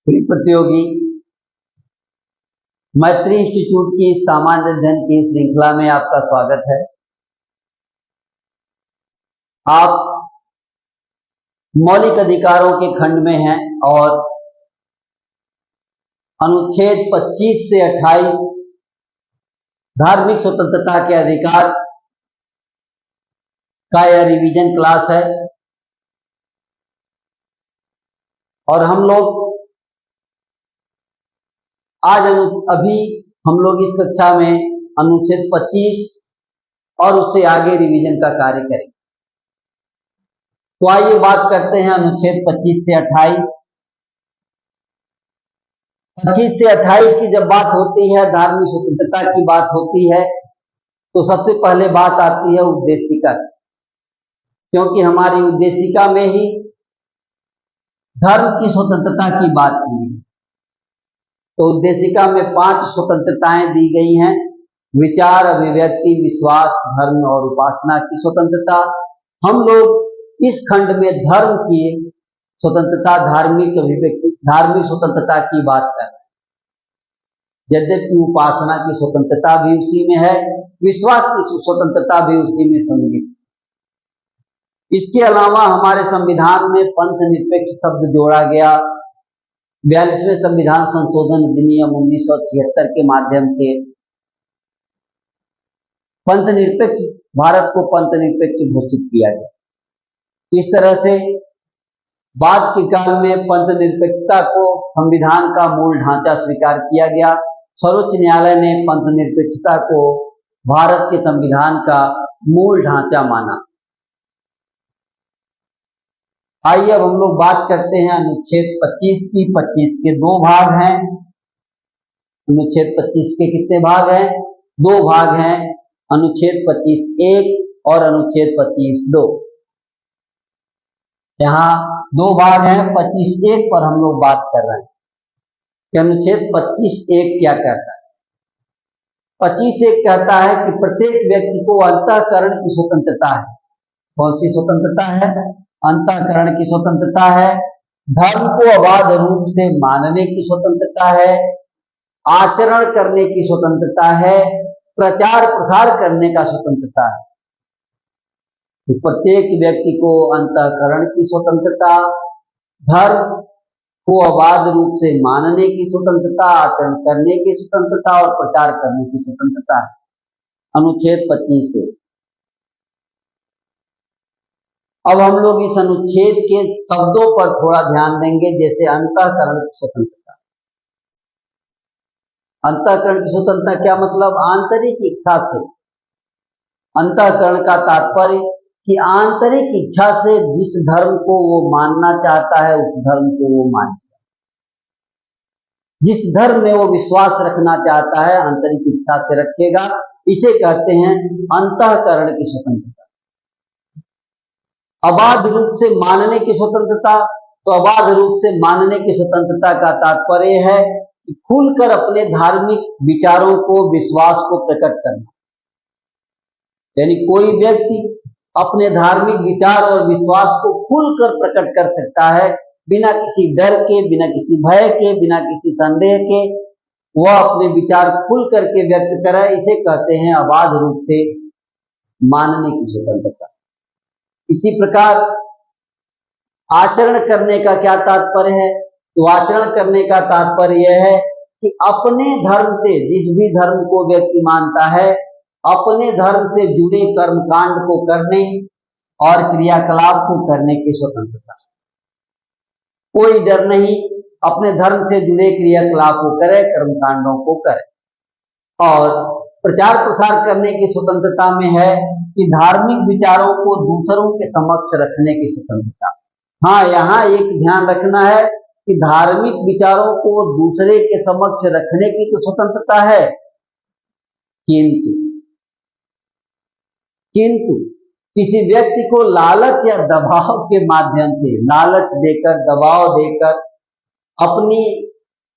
प्रिय प्रतियोगी, मैत्री इंस्टीट्यूट की सामान्य अध्ययन की श्रृंखला में आपका स्वागत है। आप मौलिक अधिकारों के खंड में हैं और अनुच्छेद 25 से 28 धार्मिक स्वतंत्रता के अधिकार का यह रिवीजन क्लास है और हम लोग आज अभी हम लोग इस कक्षा में अनुच्छेद 25 और उससे आगे रिवीजन का कार्य करेंगे। तो आइए बात करते हैं अनुच्छेद 25 से 28। 25 से 28 की जब बात होती है, धार्मिक स्वतंत्रता की बात होती है, तो सबसे पहले बात आती है उद्देशिका की, क्योंकि हमारी उद्देशिका में ही धर्म की स्वतंत्रता की बात की है। तो उद्देशिका में 5 स्वतंत्रताएं दी गई हैं: विचार, अभिव्यक्ति, विश्वास, धर्म और उपासना की स्वतंत्रता। हम लोग इस खंड में धर्म की स्वतंत्रता, धार्मिक अभिव्यक्ति, धार्मिक स्वतंत्रता की बात कर रहे हैं। यद्यपि उपासना की स्वतंत्रता भी उसी में है, विश्वास की स्वतंत्रता भी उसी में सम्मिलित है। इसके अलावा हमारे संविधान में पंथ निरपेक्ष शब्द जोड़ा गया। 42वें संविधान संशोधन अधिनियम 1976 के माध्यम से पंथ निरपेक्ष भारत को पंथ निरपेक्ष घोषित किया गया। इस तरह से बाद के काल में पंथ निरपेक्षता को संविधान का मूल ढांचा स्वीकार किया गया। सर्वोच्च न्यायालय ने पंथ निरपेक्षता को भारत के संविधान का मूल ढांचा माना। आइए अब हम लोग बात करते हैं अनुच्छेद 25 की। 25 के 2 भाग हैं। अनुच्छेद 25 के कितने भाग हैं? 2 भाग हैं, अनुच्छेद 25(1) और अनुच्छेद 25(2). यहाँ 2 भाग हैं। 25(1) पर हम लोग बात कर रहे हैं कि अनुच्छेद 25(1) क्या कहता है। 25(1) कहता है कि प्रत्येक व्यक्ति को अंतःकरण की स्वतंत्रता है। कौन सी स्वतंत्रता है? अंतःकरण की स्वतंत्रता है। धर्म को अबाध रूप से मानने की स्वतंत्रता है। आचरण करने की स्वतंत्रता है। प्रचार प्रसार करने का स्वतंत्रता है। तो प्रत्येक व्यक्ति को अंतःकरण की स्वतंत्रता, धर्म को अबाध रूप से मानने की स्वतंत्रता, आचरण करने की स्वतंत्रता और प्रचार करने की स्वतंत्रता है। अनुच्छेद 25 से अब हम लोग इस अनुच्छेद के शब्दों पर थोड़ा ध्यान देंगे, जैसे अंतःकरण की स्वतंत्रता। अंतःकरण की स्वतंत्रता क्या मतलब? आंतरिक इच्छा से। अंतःकरण का तात्पर्य कि आंतरिक इच्छा से जिस धर्म को वो मानना चाहता है उस धर्म को वो मानेगा। जिस धर्म में वो विश्वास रखना चाहता है आंतरिक इच्छा से रखेगा। इसे कहते हैं अंतःकरण की स्वतंत्रता। अबाध रूप से मानने की स्वतंत्रता, तो अबाध रूप से मानने की स्वतंत्रता का तात्पर्य है कि खुलकर अपने धार्मिक विचारों को, विश्वास को प्रकट करना। यानी कोई व्यक्ति अपने धार्मिक विचार और विश्वास को खुलकर प्रकट कर सकता है, बिना किसी डर के, बिना किसी भय के, बिना किसी संदेह के वह अपने विचार खुल करके व्यक्त करे। इसे कहते हैं अबाध रूप से मानने की स्वतंत्रता। इसी प्रकार आचरण करने का क्या तात्पर्य है? तो आचरण करने का तात्पर्य यह है कि अपने धर्म से, जिस भी धर्म को व्यक्ति मानता है, अपने धर्म से जुड़े कर्मकांड को करने और क्रियाकलाप को करने की स्वतंत्रता। कोई डर नहीं, अपने धर्म से जुड़े क्रियाकलाप को करे, कर्मकांडों को करे। और प्रचार प्रसार करने की स्वतंत्रता में है कि धार्मिक विचारों को दूसरों के समक्ष रखने की स्वतंत्रता। हाँ, यहाँ एक ध्यान रखना है कि धार्मिक विचारों को दूसरे के समक्ष रखने की तो स्वतंत्रता है, किंतु किसी व्यक्ति को लालच या दबाव के माध्यम से, लालच देकर, दबाव देकर अपनी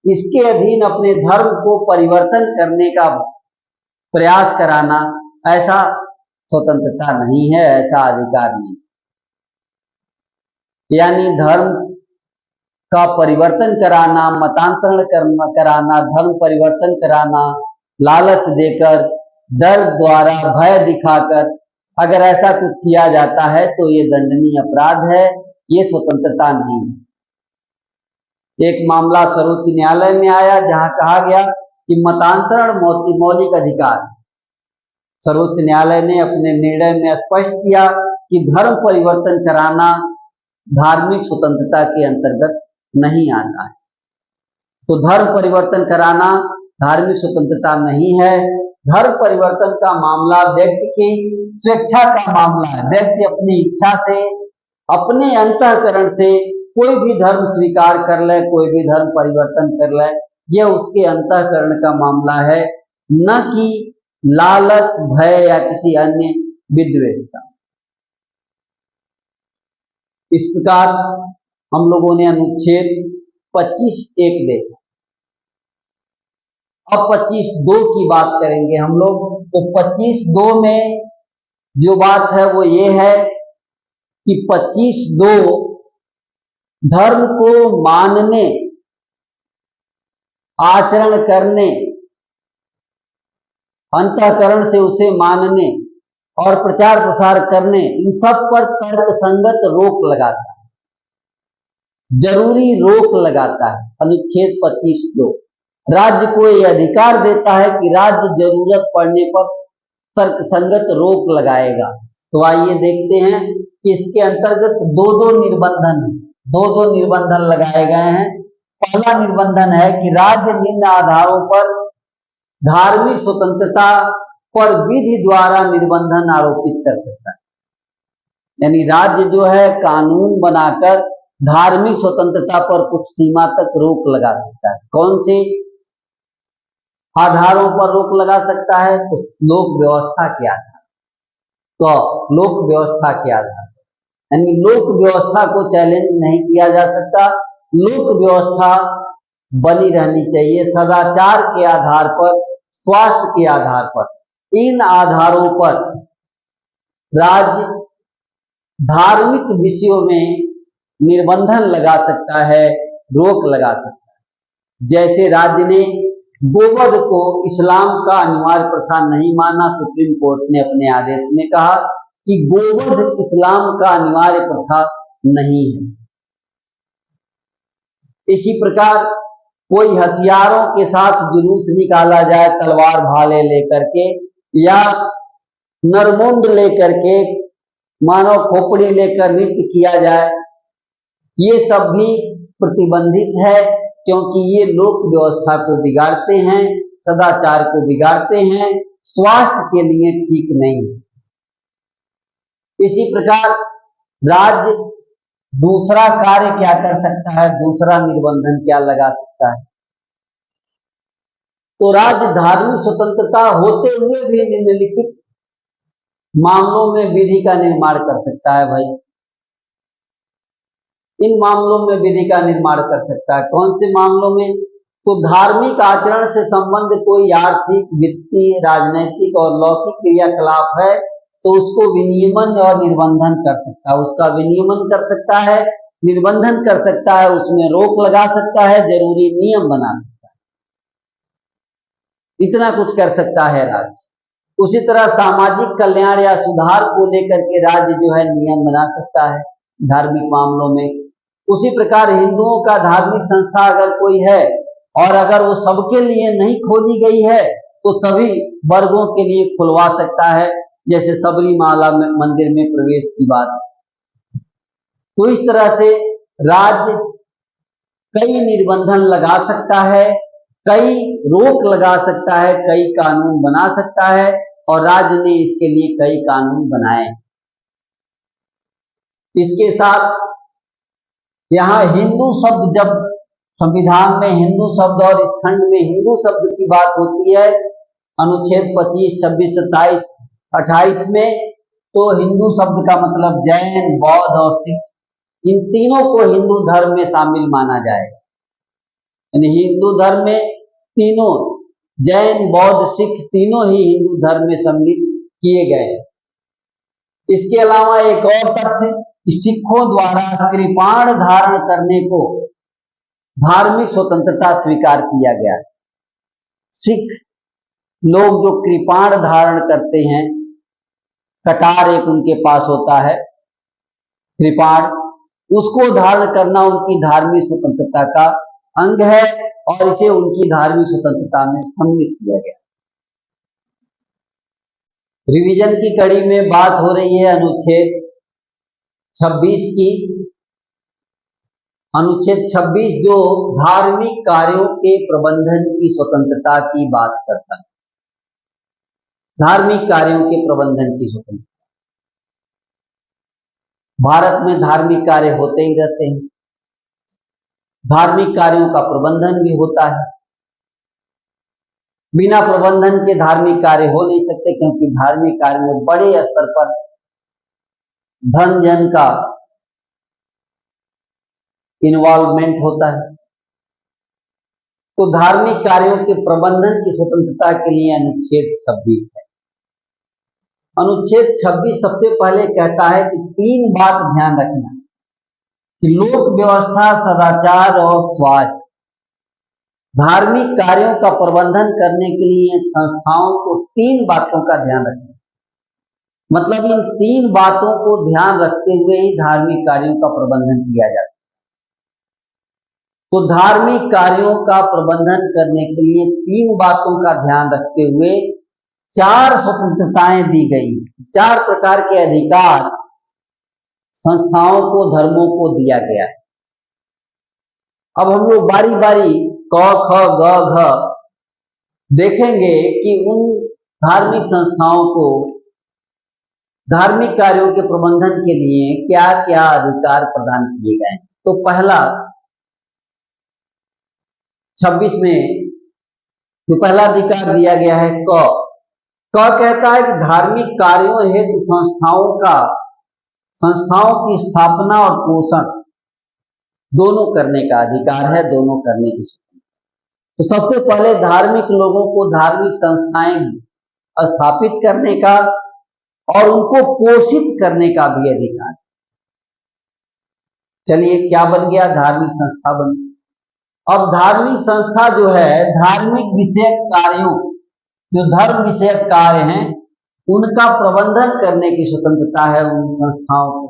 इसके अधीन अपने धर्म को परिवर्तन करने का प्रयास कराना, ऐसा स्वतंत्रता नहीं है, ऐसा अधिकार नहीं। यानी धर्म का परिवर्तन कराना, मतांतरण कराना, धर्म परिवर्तन कराना, लालच देकर, डर द्वारा, भय दिखाकर अगर ऐसा कुछ किया जाता है तो ये दंडनीय अपराध है, ये स्वतंत्रता नहीं है। एक मामला सर्वोच्च न्यायालय में आया जहां कहा गया कि मतांतरण मौलिक अधिकार। सर्वोच्च न्यायालय ने अपने निर्णय में स्पष्ट किया कि धर्म परिवर्तन कराना धार्मिक स्वतंत्रता के अंतर्गत नहीं आता है। तो धर्म परिवर्तन कराना धार्मिक स्वतंत्रता नहीं है। धर्म परिवर्तन का मामला व्यक्ति की स्वेच्छा का मामला है। व्यक्ति अपनी इच्छा से, अपने अंतःकरण से कोई भी धर्म स्वीकार कर ले, कोई भी धर्म परिवर्तन कर ले, यह उसके अंतःकरण का मामला है, न कि लालच, भय या किसी अन्य विद्वेष का। इस प्रकार हम लोगों ने अनुच्छेद 25(1) देखा। अब 25(2) की बात करेंगे हम लोग। तो 25(2) में जो बात है वो ये है कि 25(2) धर्म को मानने, आचरण करने, अंतःकरण से उसे मानने और प्रचार प्रसार करने, इन सब पर तर्क संगत रोक लगाता है, जरूरी रोक लगाता है। अनुच्छेद 25(2) राज्य को यह अधिकार देता है कि राज्य जरूरत पड़ने पर तर्क संगत रोक लगाएगा। तो आइए देखते हैं कि इसके अंतर्गत दो निर्बंधन लगाए गए हैं। पहला निर्बंधन है कि राज्य निम्न आधारों पर धार्मिक स्वतंत्रता पर विधि द्वारा निर्बंधन आरोपित कर सकता है। यानी राज्य जो है कानून बनाकर धार्मिक स्वतंत्रता पर कुछ सीमा तक रोक लगा सकता है। कौन से आधारों पर रोक लगा सकता है? तो लोक व्यवस्था के आधार। तो लोक व्यवस्था के आधार, यानी लोक व्यवस्था को चैलेंज नहीं किया जा सकता। लोक व्यवस्था बनी रहनी चाहिए सदाचार के आधार पर, स्वास्थ्य के आधार पर। इन आधारों पर राज्य धार्मिक विषयों में निर्बंधन लगा सकता है, रोक लगा सकता है। जैसे राज्य ने गोवध को इस्लाम का अनिवार्य प्रथा नहीं माना। सुप्रीम कोर्ट ने अपने आदेश में कहा कि गोवध इस्लाम का अनिवार्य प्रथा नहीं है। इसी प्रकार कोई हथियारों के साथ जुलूस निकाला जाए, तलवार भाले लेकर के या नरमुंड लेकर के, मानव खोपड़ी लेकर नृत्य किया जाए, ये सब भी प्रतिबंधित है, क्योंकि ये लोक व्यवस्था को बिगाड़ते हैं, सदाचार को बिगाड़ते हैं, स्वास्थ्य के लिए ठीक नहीं है। इसी प्रकार राज्य दूसरा कार्य क्या कर सकता है, दूसरा निर्बंधन क्या लगा सकता है? तो राज्य धार्मिक स्वतंत्रता होते हुए भी निम्नलिखित मामलों में विधि का निर्माण कर सकता है। भाई, इन मामलों में विधि का निर्माण कर सकता है। कौन से मामलों में? तो धार्मिक आचरण से संबंध कोई आर्थिक, वित्तीय, राजनैतिक और लौकिक क्रियाकलाप है तो उसको विनियमन और निर्बंधन कर सकता है। उसका विनियमन कर सकता है, निर्बंधन कर सकता है, उसमें रोक लगा सकता है, जरूरी नियम बना सकता है। इतना कुछ कर सकता है राज्य। उसी तरह सामाजिक कल्याण या सुधार को लेकर के राज्य जो है नियम बना सकता है धार्मिक मामलों में। उसी प्रकार हिंदुओं का धार्मिक संस्था अगर कोई है और अगर वो सबके लिए नहीं खोली गई है तो सभी वर्गों के लिए खुलवा सकता है, जैसे सबरीमाला में मंदिर में प्रवेश की बात। तो इस तरह से राज्य कई निर्बंधन लगा सकता है, कई रोक लगा सकता है, कई कानून बना सकता है, और राज्य ने इसके लिए कई कानून बनाए। इसके साथ यहाँ हिंदू शब्द, जब संविधान में हिंदू शब्द और इस खंड में हिंदू शब्द की बात होती है, अनुच्छेद 25, 26, 27, 28 में, तो हिंदू शब्द का मतलब जैन, बौद्ध और सिख, इन तीनों को हिंदू धर्म में शामिल माना जाएगा। यानी हिंदू धर्म में तीनों, जैन, बौद्ध, सिख, तीनों ही हिंदू धर्म में सम्मिलित किए गए। इसके अलावा एक और तथ्य कि सिखों द्वारा कृपाण धारण करने को धार्मिक स्वतंत्रता स्वीकार किया गया। सिख लोग जो कृपाण धारण करते हैं, कटार एक उनके पास होता है कृपाण, उसको धारण करना उनकी धार्मिक स्वतंत्रता का अंग है और इसे उनकी धार्मिक स्वतंत्रता में सम्मिलित किया गया। रिवीजन की कड़ी में बात हो रही है अनुच्छेद 26 की। अनुच्छेद 26 जो धार्मिक कार्यों के प्रबंधन की स्वतंत्रता की बात करता है। धार्मिक कार्यों के प्रबंधन की स्वतंत्रता, भारत में धार्मिक कार्य होते ही रहते हैं, धार्मिक कार्यों का प्रबंधन भी होता है। बिना प्रबंधन के धार्मिक कार्य हो नहीं सकते, क्योंकि धार्मिक कार्य में बड़े स्तर पर धन जन का इन्वॉल्वमेंट होता है। तो धार्मिक कार्यों के प्रबंधन की स्वतंत्रता के लिए अनुच्छेद 26 है। अनुच्छेद 26 सबसे पहले कहता है कि 3 बात ध्यान रखना कि लोक व्यवस्था, सदाचार और स्वास्थ्य, धार्मिक कार्यों का प्रबंधन करने के लिए संस्थाओं को 3 बातों का ध्यान रखना। मतलब इन 3 बातों को ध्यान रखते हुए ही धार्मिक कार्यों का प्रबंधन किया जा सकता है। तो धार्मिक कार्यों का प्रबंधन करने के लिए 3 बातों का ध्यान रखते हुए 4 स्वतंत्रताएं दी गई, 4 प्रकार के अधिकार संस्थाओं को, धर्मों को दिया गया है। अब हम लोग बारी बारी क ख ग घ देखेंगे कि उन धार्मिक संस्थाओं को धार्मिक कार्यों के प्रबंधन के लिए क्या क्या अधिकार प्रदान किए गए। तो पहला 26 में जो पहला अधिकार दिया गया है क कहता है कि धार्मिक कार्यों हेतु संस्थाओं की स्थापना और पोषण दोनों करने का अधिकार है, दोनों करने की। तो सबसे पहले धार्मिक लोगों को धार्मिक संस्थाएं स्थापित करने का और उनको पोषित करने का भी अधिकार। चलिए क्या बन गया, धार्मिक संस्था बन गई। अब धार्मिक संस्था जो है धार्मिक विषयक कार्यों, जो धर्म विषयक कार्य हैं, उनका प्रबंधन करने की स्वतंत्रता है उन संस्थाओं को।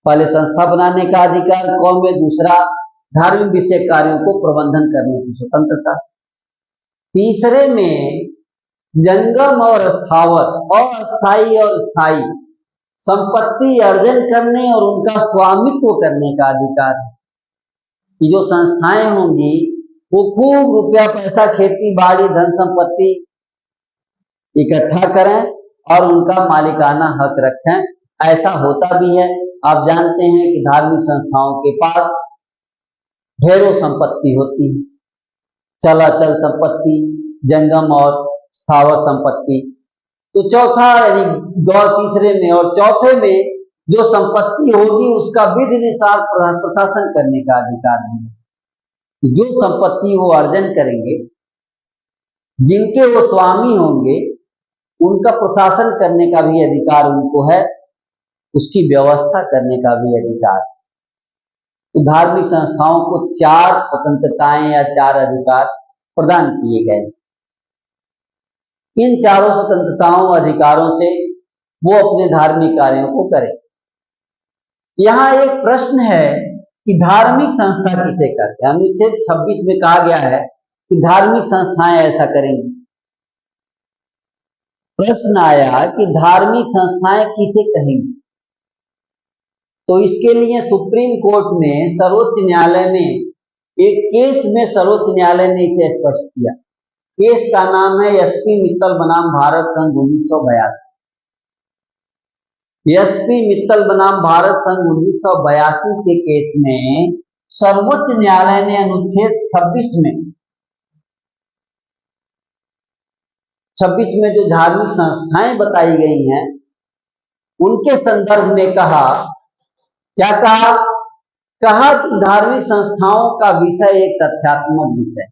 पहले संस्था बनाने का अधिकार कौम में, दूसरा धार्मिक विषयक कार्यों को प्रबंधन करने की स्वतंत्रता, तीसरे में जंगम और स्थावर, अस्थायी और स्थायी संपत्ति अर्जन करने और उनका स्वामित्व करने का अधिकार है। कि जो संस्थाएं होंगी वो खूब रुपया पैसा, खेती बाड़ी, धन संपत्ति इकट्ठा करें और उनका मालिकाना हक रखें। ऐसा होता भी है। आप जानते हैं कि धार्मिक संस्थाओं के पास ढेरों संपत्ति होती है, चलाचल संपत्ति, जंगम और स्थावर संपत्ति। तो चौथा यानी गौर तीसरे में और चौथे में जो संपत्ति होगी उसका विधि अनुसार प्रशासन करने का अधिकार है। जो संपत्ति वो अर्जन करेंगे, जिनके वो स्वामी होंगे, उनका प्रशासन करने का भी अधिकार उनको है, उसकी व्यवस्था करने का भी अधिकार। तो धार्मिक संस्थाओं को 4 स्वतंत्रताएं या 4 अधिकार प्रदान किए गए। इन चारों स्वतंत्रताओं अधिकारों से वो अपने धार्मिक कार्यों को करें। यहाँ एक प्रश्न है कि धार्मिक संस्था किसे कहते हैं। अनुच्छेद 26 में कहा गया है कि धार्मिक संस्थाएं ऐसा करेंगी। प्रश्न आया कि धार्मिक संस्थाएं किसे कहेंगी। तो इसके लिए सुप्रीम कोर्ट में, सर्वोच्च न्यायालय में एक केस में सर्वोच्च न्यायालय ने इसे स्पष्ट किया। केस का नाम है एसपी मित्तल बनाम भारत संघ 1982। एसपी मित्तल बनाम भारत संघ 1982 के केस में सर्वोच्च न्यायालय ने अनुच्छेद 26 में जो धार्मिक संस्थाएं बताई गई हैं उनके संदर्भ में कहा, क्या कहा कि धार्मिक संस्थाओं का विषय एक तथ्यात्मक विषय।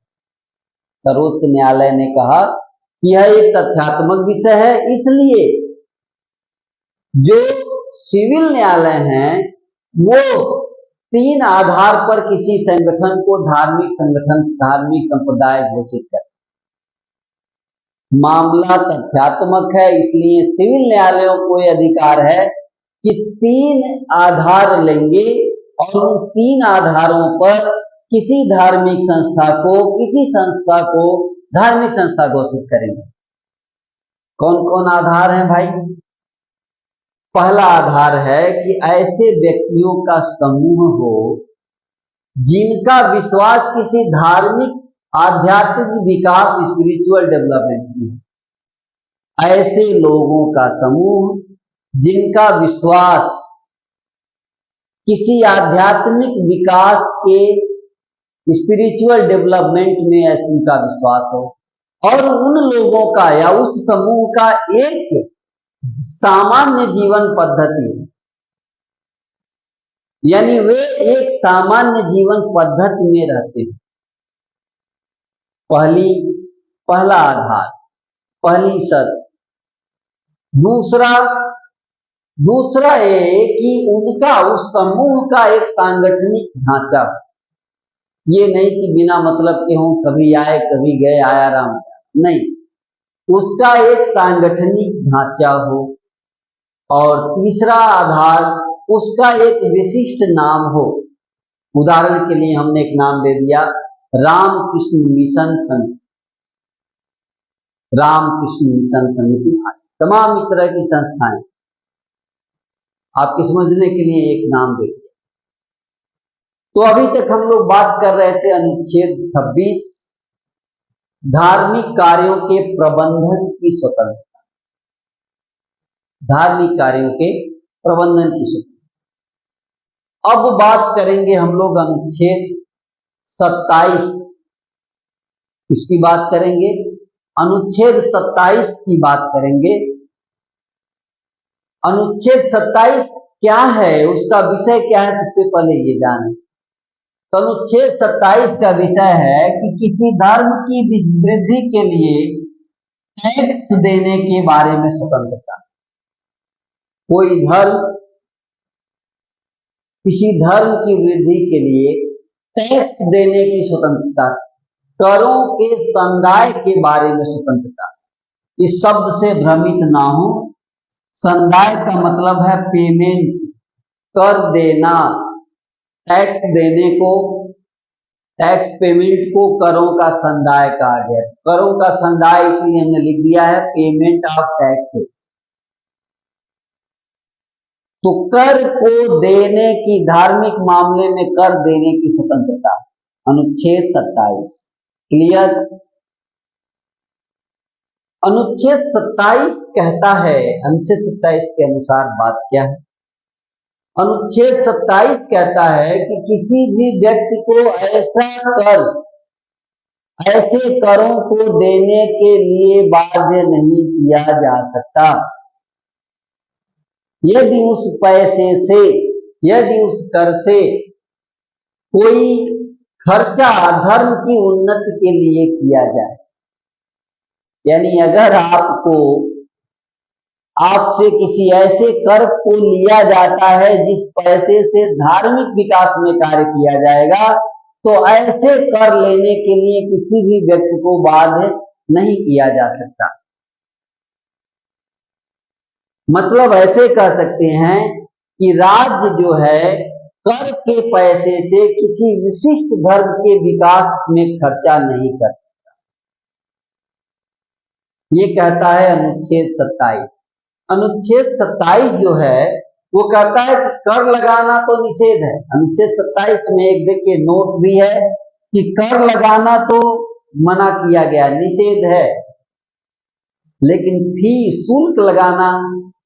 सर्वोच्च न्यायालय ने कहा कि यह एक तथ्यात्मक विषय है, इसलिए जो सिविल न्यायालय हैं वो तीन आधार पर किसी संगठन को धार्मिक संगठन, धार्मिक संप्रदाय घोषित कर। मामला तथ्यात्मक है, इसलिए सिविल न्यायालयों को यह अधिकार है कि तीन आधार लेंगे और उन तीन आधारों पर किसी धार्मिक संस्था को, किसी संस्था को धार्मिक संस्था घोषित करेंगे। कौन कौन आधार हैं भाई? पहला आधार है कि ऐसे व्यक्तियों का समूह हो जिनका विश्वास किसी धार्मिक आध्यात्मिक विकास, स्पिरिचुअल डेवलपमेंट में। ऐसे लोगों का समूह जिनका विश्वास किसी आध्यात्मिक विकास के, स्पिरिचुअल डेवलपमेंट में उनका विश्वास हो, और उन लोगों का या उस समूह का एक सामान्य जीवन पद्धति है, यानी वे एक सामान्य जीवन पद्धति में रहते हैं। पहला आधार, पहली शर्त। दूसरा ये कि उनका, उस समूह का एक सांगठनिक ढांचा। ये नहीं कि बिना मतलब के हों, कभी आए कभी गए, आया राम, नहीं, उसका एक सांगठनिक ढांचा हो। और तीसरा आधार, उसका एक विशिष्ट नाम हो। उदाहरण के लिए हमने एक नाम दे दिया, रामकृष्ण मिशन समिति। रामकृष्ण मिशन समिति, तमाम इस तरह की संस्थाएं, आपके समझने के लिए एक नाम दे दिया। तो अभी तक हम लोग बात कर रहे थे अनुच्छेद 26, धार्मिक कार्यों के प्रबंधन की स्वतंत्रता। धार्मिक कार्यों के प्रबंधन की स्वतंत्रता। अब बात करेंगे हम लोग अनुच्छेद 27, इसकी बात करेंगे, अनुच्छेद 27 की बात करेंगे। अनुच्छेद 27 क्या है, उसका विषय क्या है, सबसे पहले ये जानें। तो अनुच्छेद 27 का विषय है कि किसी धर्म की वृद्धि के लिए टैक्स देने के बारे में स्वतंत्रता। कोई धर्म किसी धर्म की वृद्धि के लिए टैक्स देने की स्वतंत्रता, करों के संदाय के बारे में स्वतंत्रता। इस शब्द से भ्रमित ना हो, संदाय का मतलब है पेमेंट, कर देना, टैक्स देने को, टैक्स पेमेंट को करों का संदाय कहा गया। करों का संदाय इसलिए हमने लिख दिया है पेमेंट ऑफ टैक्सेस। तो कर को देने की, धार्मिक मामले में कर देने की स्वतंत्रता, अनुच्छेद 27। क्लियर? अनुच्छेद 27 कहता है, अनुच्छेद 27 के अनुसार बात क्या है? अनुच्छेद 27 कहता है कि किसी भी व्यक्ति को ऐसे करों को देने के लिए बाध्य नहीं किया जा सकता यदि उस पैसे से, यदि उस कर से कोई खर्चा धर्म की उन्नति के लिए किया जाए। यानी अगर आपसे किसी ऐसे कर को लिया जाता है जिस पैसे से धार्मिक विकास में कार्य किया जाएगा, तो ऐसे कर लेने के लिए किसी भी व्यक्ति को बाध्य नहीं किया जा सकता। मतलब ऐसे कह सकते हैं कि राज्य जो है कर के पैसे से किसी विशिष्ट धर्म के विकास में खर्चा नहीं कर सकता। ये कहता है अनुच्छेद 27। अनुच्छेद 27 जो है वो कहता है कि कर लगाना तो निषेध है। अनुच्छेद 27 में एक देखिए नोट भी है कि कर लगाना तो मना किया गया, निषेध है, लेकिन फी, शुल्क लगाना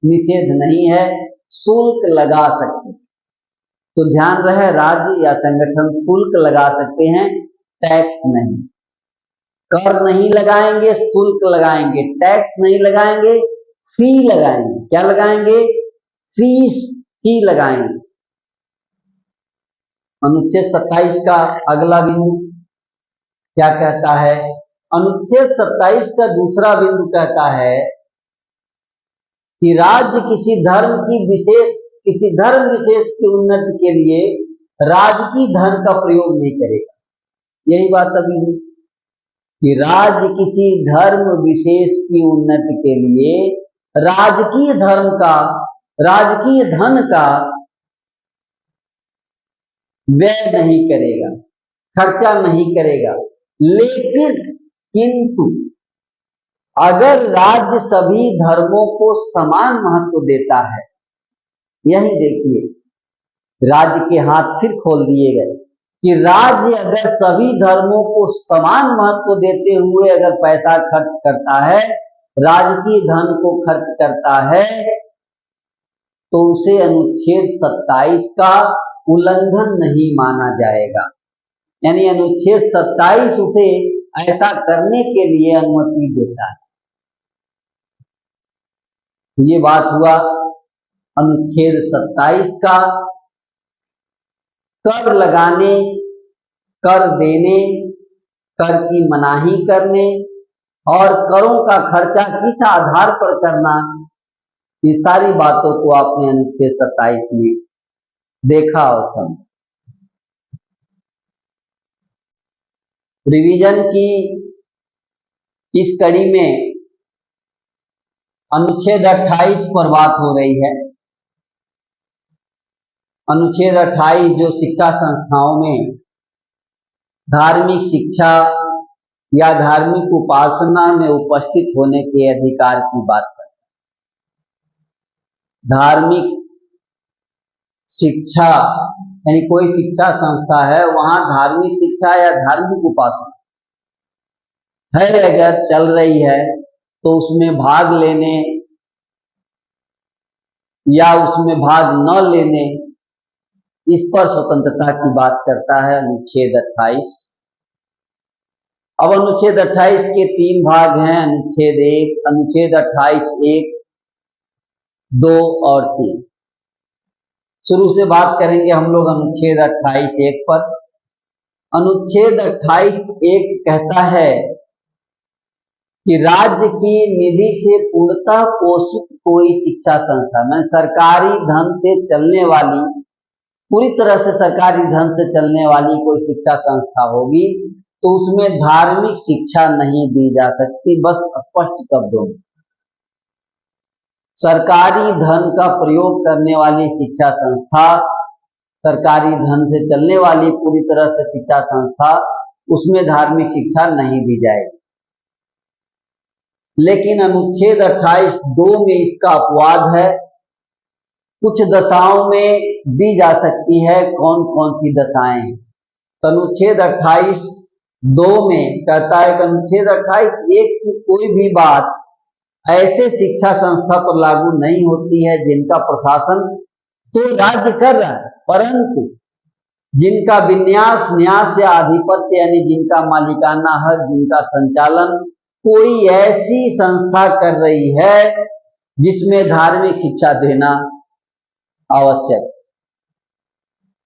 निषेध नहीं है, शुल्क लगा सकते। तो ध्यान रहे, राज्य या संगठन शुल्क लगा सकते हैं, टैक्स नहीं। कर नहीं लगाएंगे, शुल्क लगाएंगे, टैक्स नहीं लगाएंगे, फी लगाएंगे। क्या लगाएंगे? फी लगाएंगे। अनुच्छेद 27 का अगला बिंदु क्या कहता है? अनुच्छेद 27 का दूसरा बिंदु कहता है कि राज्य किसी धर्म विशेष की उन्नति के लिए राजकीय धन का प्रयोग नहीं करेगा। यही बात अभी हुई कि राज्य किसी धर्म विशेष की उन्नति के लिए राजकीय धन का व्यय नहीं करेगा, खर्चा नहीं करेगा। लेकिन किंतु अगर राज्य सभी धर्मों को समान महत्व देता है, यही देखिए राज्य के हाथ फिर खोल दिए गए कि राज्य अगर सभी धर्मों को समान महत्व देते हुए अगर पैसा खर्च करता है, राजकीय धन को खर्च करता है, तो उसे अनुच्छेद 27 का उल्लंघन नहीं माना जाएगा। यानी अनुच्छेद 27 उसे ऐसा करने के लिए अनुमति देता है। ये बात हुआ अनुच्छेद 27 का। कर लगाने, कर देने, कर की मनाही करने और करों का खर्चा किस आधार पर करना, ये सारी बातों को आपने अनुच्छेद 27 में देखा और समझा। रिवीजन की इस कड़ी में अनुच्छेद 28 पर बात हो रही है। अनुच्छेद 28 जो शिक्षा संस्थाओं में धार्मिक शिक्षा या धार्मिक उपासना में उपस्थित होने के अधिकार की बात करता है। धार्मिक शिक्षा यानी कोई शिक्षा संस्था है, वहां धार्मिक शिक्षा या धार्मिक उपासना है अगर चल रही है, तो उसमें भाग लेने या उसमें भाग न लेने, इस पर स्वतंत्रता की बात करता है अनुच्छेद 28। अब अनुच्छेद 28 के 3 भाग हैं, अनुच्छेद 1, अनुच्छेद 28(1), 2 और 3। शुरू से बात करेंगे हम लोग अनुच्छेद 28(1) पर। अनुच्छेद 28(1) कहता है कि राज्य की निधि से पूर्णतः पोषित कोई शिक्षा संस्था, में सरकारी धन से चलने वाली, पूरी तरह से सरकारी धन से चलने वाली कोई शिक्षा संस्था होगी, तो उसमें धार्मिक शिक्षा नहीं दी जा सकती। बस स्पष्ट शब्दों में, सरकारी धन का प्रयोग करने वाली शिक्षा संस्था, सरकारी धन से चलने वाली पूरी तरह से शिक्षा संस्था, उसमें धार्मिक शिक्षा नहीं दी जाएगी। लेकिन अनुच्छेद 28(2) में इसका अपवाद है। कुछ दशाओं में दी जा सकती है। कौन कौन सी दशाएं? तो अनुच्छेद 28(2) में कहता है कि अनुच्छेद 28(1) की कोई भी बात ऐसे शिक्षा संस्था पर लागू नहीं होती है जिनका प्रशासन तो राज्य कर रहा है, परंतु जिनका विन्यास, न्यास या आधिपत्य यानी जिनका मालिकाना हक, जिनका संचालन कोई ऐसी संस्था कर रही है जिसमें धार्मिक शिक्षा देना आवश्यक।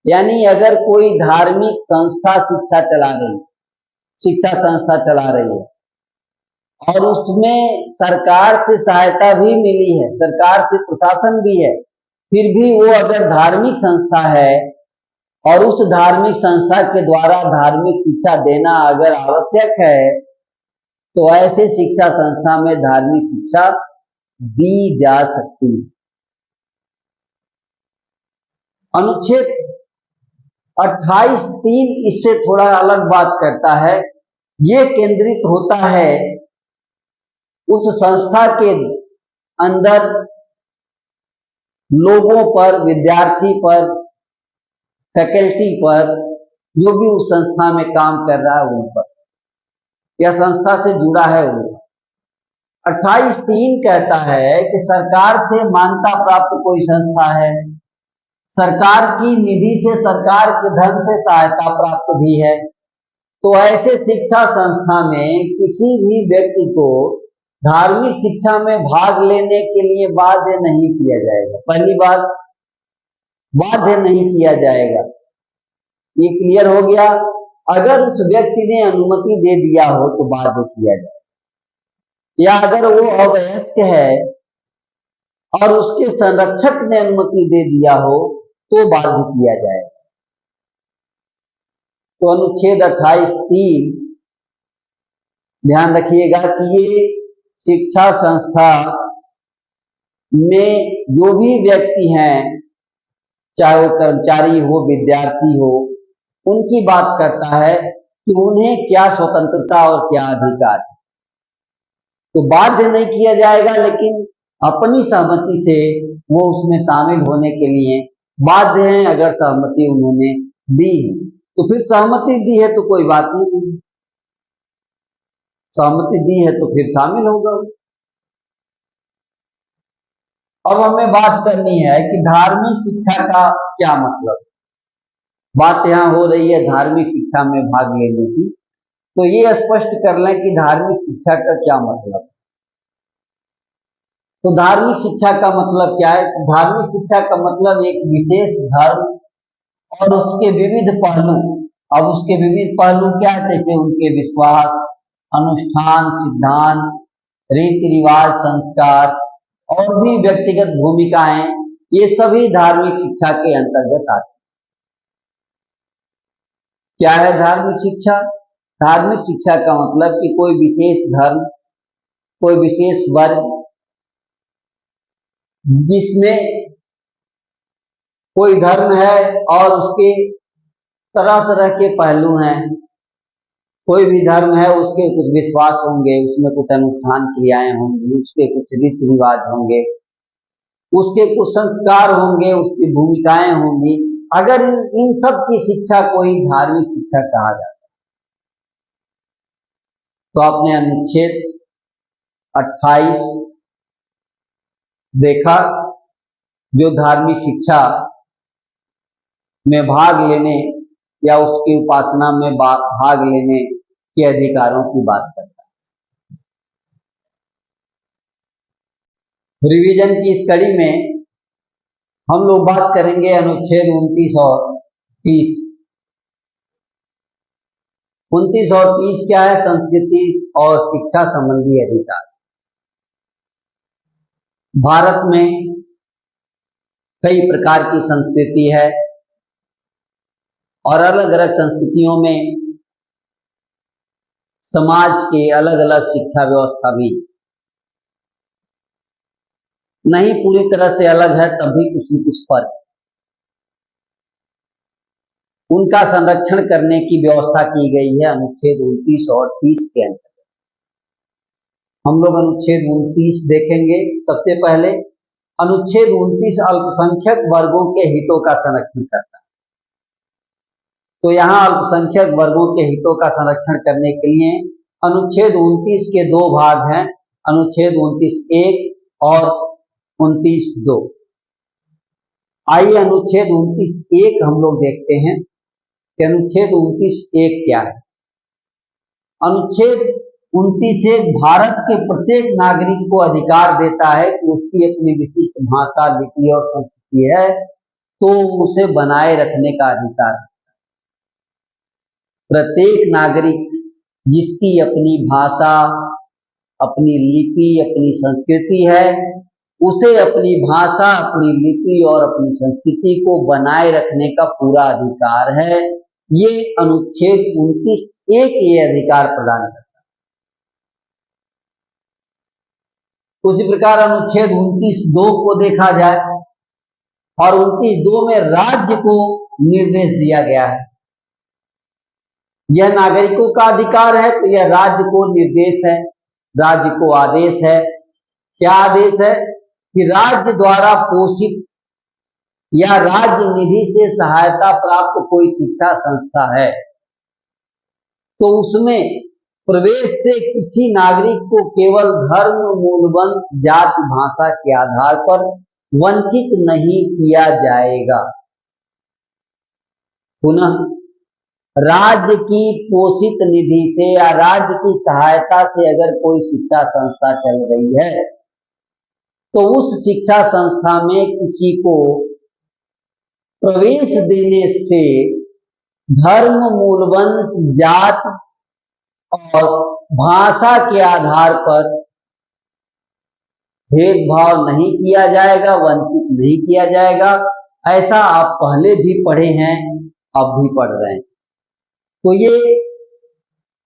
यानी अगर कोई धार्मिक संस्था शिक्षा संस्था चला रही है और उसमें सरकार से सहायता भी मिली है, सरकार से प्रशासन भी है, फिर भी वो अगर धार्मिक संस्था है और उस धार्मिक संस्था के द्वारा धार्मिक शिक्षा देना अगर आवश्यक है, तो ऐसे शिक्षा संस्था में धार्मिक शिक्षा दी जा सकती है। अनुच्छेद 28(3) इससे थोड़ा अलग बात करता है। ये केंद्रित होता है उस संस्था के अंदर लोगों पर, विद्यार्थी पर, फैकल्टी पर, जो भी उस संस्था में काम कर रहा है उन पर, या संस्था से जुड़ा है उन पर। 28(3) कहता है कि सरकार से मान्यता प्राप्त कोई संस्था है, सरकार की निधि से, सरकार के धन से सहायता प्राप्त भी है, तो ऐसे शिक्षा संस्था में किसी भी व्यक्ति को धार्मिक शिक्षा में भाग लेने के लिए बाध्य नहीं किया जाएगा। पहली बात, बाध्य नहीं किया जाएगा। ये क्लियर हो गया। अगर उस व्यक्ति ने अनुमति दे दिया हो तो बाध्य किया जाए, या अगर वो अवयस्क है और उसके संरक्षक ने अनुमति दे दिया हो तो बाध्य किया जाएगा। तो अनुच्छेद 28(3) ध्यान रखिएगा कि ये शिक्षा संस्था में जो भी व्यक्ति हैं, चाहे वो कर्मचारी हो, विद्यार्थी हो, उनकी बात करता है कि उन्हें क्या स्वतंत्रता और क्या अधिकार है। तो बाध्य नहीं किया जाएगा, लेकिन अपनी सहमति से वो उसमें शामिल होने के लिए बाध्य हैं। अगर सहमति उन्होंने दी तो फिर सहमति दी है तो कोई बात नहीं, सहमति दी है तो फिर शामिल होगा। अब हमें बात करनी है कि धार्मिक शिक्षा का क्या मतलब। बात यहाँ हो रही है धार्मिक शिक्षा में भाग लेने की, तो ये स्पष्ट कर लें कि धार्मिक शिक्षा का क्या मतलब। तो धार्मिक शिक्षा का मतलब क्या है? धार्मिक शिक्षा का मतलब एक विशेष धर्म और उसके विविध पहलू। अब उसके विविध पहलू क्या है? जैसे उनके विश्वास, अनुष्ठान, सिद्धांत, रीति रिवाज, संस्कार और भी व्यक्तिगत भूमिकाएं, ये सभी धार्मिक शिक्षा के अंतर्गत आती हैं। क्या है धार्मिक शिक्षा? धार्मिक शिक्षा का मतलब कि कोई विशेष धर्म, कोई विशेष वर्ग, जिसमें कोई धर्म है और उसके तरह तरह के पहलू हैं। कोई भी धर्म है, उसके कुछ विश्वास होंगे, उसमें कुछ अनुष्ठान क्रियाएं होंगी, उसके कुछ रीति रिवाज होंगे, उसके कुछ संस्कार होंगे, उसकी भूमिकाएं होंगी। अगर इन सब की शिक्षा को ही धार्मिक शिक्षा कहा जाता है। तो आपने अनुच्छेद 28 देखा, जो धार्मिक शिक्षा में भाग लेने या उसकी उपासना में भाग लेने के अधिकारों की बात करता है। रिवीजन की इस कड़ी में हम लोग बात करेंगे अनुच्छेद 29 और 30। 29 और 30 क्या है? संस्कृति और शिक्षा संबंधी अधिकार। भारत में कई प्रकार की संस्कृति है और अलग अलग संस्कृतियों में समाज के अलग अलग शिक्षा व्यवस्था भी नहीं पूरी तरह से अलग है, तब भी कुछ न कुछ फर्क। उनका संरक्षण करने की व्यवस्था की गई है अनुच्छेद 29 और 30 के अंतर्गत। हम लोग अनुच्छेद 29 देखेंगे। सबसे पहले अनुच्छेद 29 अल्पसंख्यक वर्गों के हितों का संरक्षण करता है। तो यहाँ अल्पसंख्यक वर्गों के हितों का संरक्षण करने के लिए अनुच्छेद 29 के दो भाग हैं, अनुच्छेद 29(1) और 29(2). आइए अनुच्छेद 29(1) हम लोग देखते हैं कि अनुच्छेद 29(1) क्या है। अनुच्छेद 29(1) भारत के प्रत्येक नागरिक को अधिकार देता है कि उसकी अपनी विशिष्ट भाषा, लिपि और संस्कृति है, तो उसे बनाए रखने का अधिकार है। प्रत्येक नागरिक जिसकी अपनी भाषा, अपनी लिपि, अपनी संस्कृति है, उसे अपनी भाषा, अपनी लिपि और अपनी संस्कृति को बनाए रखने का पूरा अधिकार है। ये अनुच्छेद 29(1) ये अधिकार प्रदान करता है। उसी प्रकार अनुच्छेद 29(2) को देखा जाए और 29(2) में राज्य को निर्देश दिया गया है। यह नागरिकों का अधिकार है, तो यह राज्य को निर्देश है, राज्य को आदेश है। क्या आदेश है? कि राज्य द्वारा पोषित या राज्य निधि से सहायता प्राप्त कोई शिक्षा संस्था है, तो उसमें प्रवेश से किसी नागरिक को केवल धर्म, मूल, वंश, जाति, भाषा के आधार पर वंचित नहीं किया जाएगा। पुनः राज्य की पोषित निधि से या राज्य की सहायता से अगर कोई शिक्षा संस्था चल रही है, तो उस शिक्षा संस्था में किसी को प्रवेश देने से धर्म, मूल, वंश, जाति और भाषा के आधार पर भेदभाव नहीं किया जाएगा, वंचित नहीं किया जाएगा। ऐसा आप पहले भी पढ़े हैं, अब भी पढ़ रहे हैं। तो ये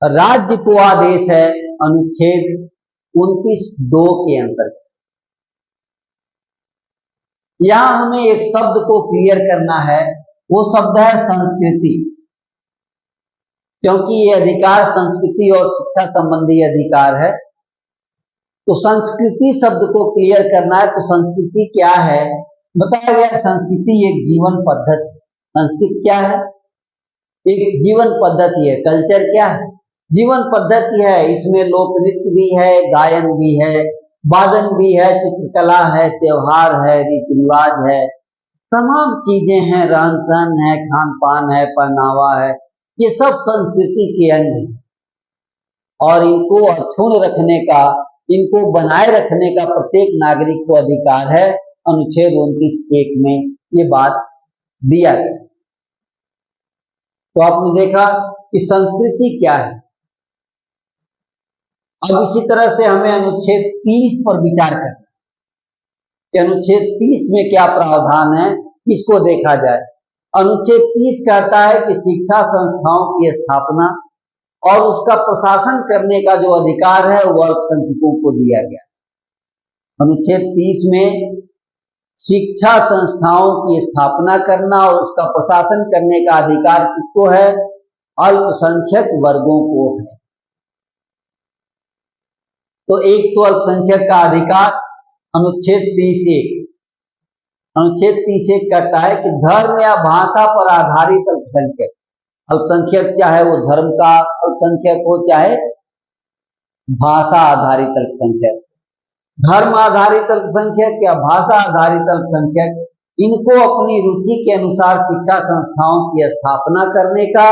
राज्य को आदेश है अनुच्छेद 29(2) के अंतर्गत। यहां हमें एक शब्द को क्लियर करना है, वो शब्द है संस्कृति, क्योंकि ये अधिकार संस्कृति और शिक्षा संबंधी अधिकार है। तो संस्कृति शब्द को क्लियर करना है। तो संस्कृति क्या है? बताया गया संस्कृति एक जीवन पद्धति। संस्कृति क्या है? एक जीवन पद्धति है। कल्चर क्या है? जीवन पद्धति है। इसमें लोक नृत्य भी है, गायन भी है, वादन भी है, चित्रकला है, त्योहार है, रीति रिवाज है, तमाम चीजें हैं, रहन सहन है, खान पान है, पहनावा है, ये सब संस्कृति के अंग हैं। और इनको अक्षुण्ण रखने का, इनको बनाए रखने का प्रत्येक नागरिक को अधिकार है। अनुच्छेद 29(1) में ये बात दिया गया। तो आपने देखा कि संस्कृति क्या है। अब इसी तरह से हमें अनुच्छेद 30 पर विचार करना कि अनुच्छेद 30 में क्या प्रावधान है, इसको देखा जाए। अनुच्छेद 30 कहता है कि शिक्षा संस्थाओं की स्थापना और उसका प्रशासन करने का जो अधिकार है वो अल्पसंख्यकों को दिया गया। अनुच्छेद 30 में शिक्षा संस्थाओं की स्थापना करना और उसका प्रशासन करने का अधिकार किसको है? अल्पसंख्यक वर्गों को है। तो एक तो अल्पसंख्यक का अधिकार अनुच्छेद 30(1). अनुच्छेद 30(1) कहता है कि धर्म या भाषा पर आधारित अल्पसंख्यक, अल्पसंख्यक चाहे वो धर्म का अल्पसंख्यक हो चाहे भाषा आधारित अल्पसंख्यक, धर्म आधारित अल्पसंख्यक या भाषा आधारित अल्पसंख्यक, इनको अपनी रुचि के अनुसार शिक्षा संस्थाओं की स्थापना करने का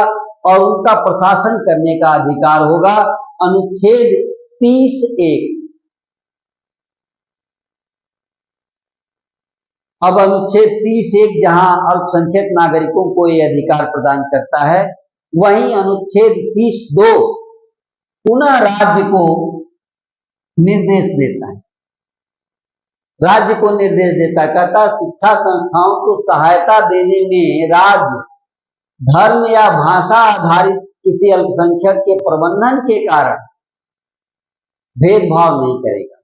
और उनका प्रशासन करने का अधिकार होगा। अनुच्छेद 30(1). अब अनुच्छेद 30(1) जहां अल्पसंख्यक नागरिकों को ये अधिकार प्रदान करता है, वहीं अनुच्छेद 30(2) पुनः राज्य को निर्देश देता है। राज्य को निर्देश देता, कहता शिक्षा संस्थाओं को सहायता देने में राज्य धर्म या भाषा आधारित किसी अल्पसंख्यक के प्रबंधन के कारण भेदभाव नहीं करेगा।